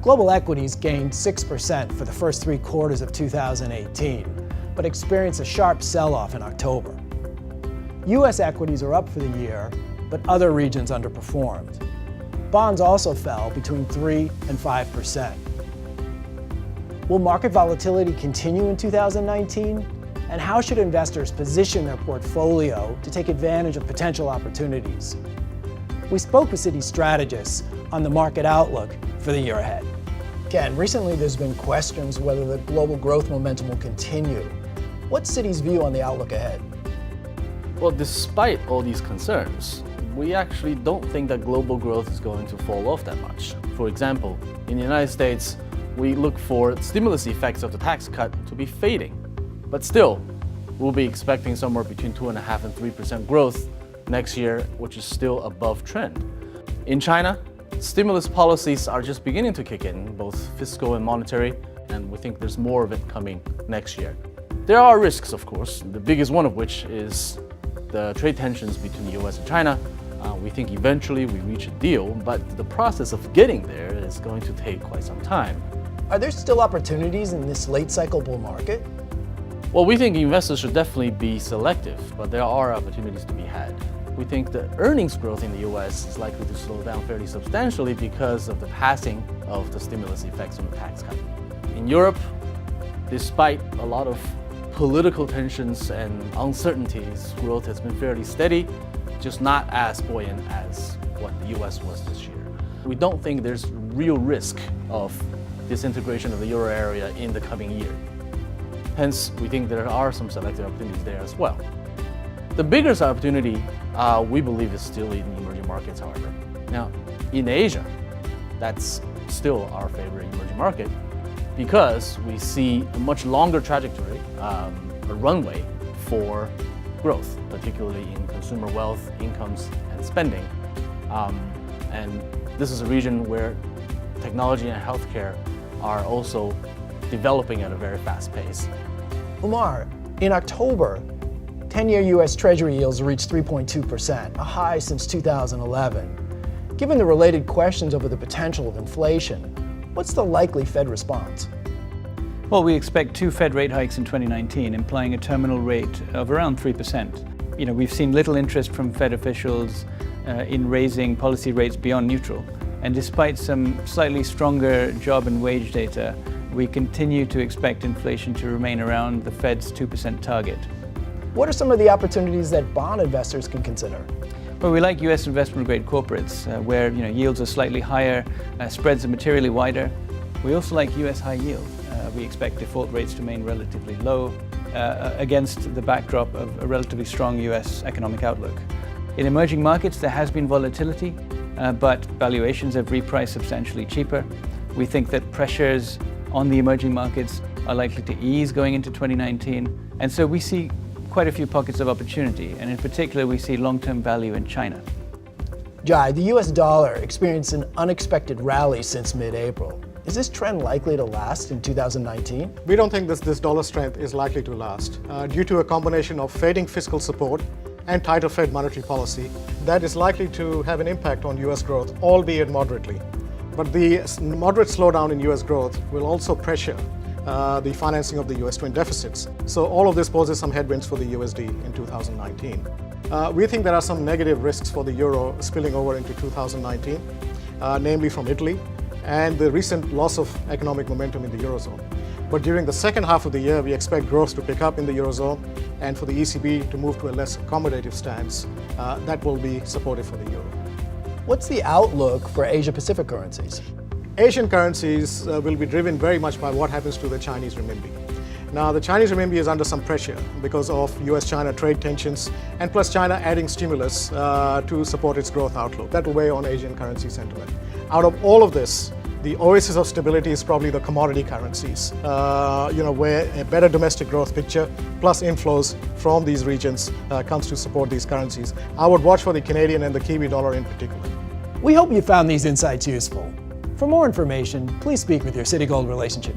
Global equities gained 6% for the first 3 quarters of 2018, but experienced a sharp sell-off in October. U.S. equities are up for the year, but other regions underperformed. Bonds also fell between 3 and 5%. Will market volatility continue in 2019? And how should investors position their portfolio to take advantage of potential opportunities? We spoke with Citi strategists on the market outlook for the year ahead. Ken, recently there's been questions whether the global growth momentum will continue. What's Citi's view on the outlook ahead? Well, despite all these concerns, we actually don't think that global growth is going to fall off that much. For example, in the United States, we look for stimulus effects of the tax cut to be fading. But still, we'll be expecting somewhere between 2.5% and 3% growth next year, which is still above trend. In China, stimulus policies are just beginning to kick in, both fiscal and monetary, and we think there's more of it coming next year. There are risks, of course, the biggest one of which is the trade tensions between the US and China. We think eventually we reach a deal, but the process of getting there is going to take quite some time. Are there still opportunities in this late cycle bull market? Well, we think investors should definitely be selective, but there are opportunities to be had. We think the earnings growth in the US is likely to slow down fairly substantially because of the passing of the stimulus effects from the tax cut. In Europe, despite a lot of political tensions and uncertainties, growth has been fairly steady, just not as buoyant as what the US was this year. We don't think there's real risk of disintegration of the euro area in the coming year. Hence, we think there are some selective opportunities there as well. The biggest opportunity, we believe, is still in emerging markets, however. Now, in Asia, that's still our favorite emerging market because we see a much longer trajectory, a runway for growth, particularly in consumer wealth, incomes, and spending. And this is a region where technology and healthcare are also developing at a very fast pace. Umar, in October, 10-year U.S. Treasury yields reached 3.2%, a high since 2011. Given the related questions over the potential of inflation, what's the likely Fed response? Well, we expect 2 Fed rate hikes in 2019, implying a terminal rate of around 3%. We've seen little interest from Fed officials in raising policy rates beyond neutral. And despite some slightly stronger job and wage data, we continue to expect inflation to remain around the Fed's 2% target. What are some of the opportunities that bond investors can consider? Well, we like U.S. investment-grade corporates, where yields are slightly higher, spreads are materially wider. We also like U.S. high yield. We expect default rates to remain relatively low against the backdrop of a relatively strong U.S. economic outlook. In emerging markets, there has been volatility, but valuations have repriced substantially cheaper. We think that pressures on the emerging markets are likely to ease going into 2019, and so we see quite a few pockets of opportunity, and in particular we see long-term value in China. Jai, the US dollar experienced an unexpected rally since mid-April. Is this trend likely to last in 2019? We don't think this dollar strength is likely to last due to a combination of fading fiscal support and tighter Fed monetary policy that is likely to have an impact on US growth, albeit moderately. But the moderate slowdown in US growth will also pressure the financing of the US twin deficits. So all of this poses some headwinds for the USD in 2019. We think there are some negative risks for the euro spilling over into 2019, namely from Italy and the recent loss of economic momentum in the Eurozone. But during the second half of the year, we expect growth to pick up in the Eurozone and for the ECB to move to a less accommodative stance that will be supportive for the euro. What's the outlook for Asia-Pacific currencies? Asian currencies will be driven very much by what happens to the Chinese renminbi. Now, the Chinese renminbi is under some pressure because of US-China trade tensions and plus China adding stimulus to support its growth outlook. That will weigh on Asian currency sentiment. Out of all of this, the oasis of stability is probably the commodity currencies, where a better domestic growth picture plus inflows from these regions comes to support these currencies. I would watch for the Canadian and the Kiwi dollar in particular. We hope you found these insights useful. For more information, please speak with your Citi Gold relationship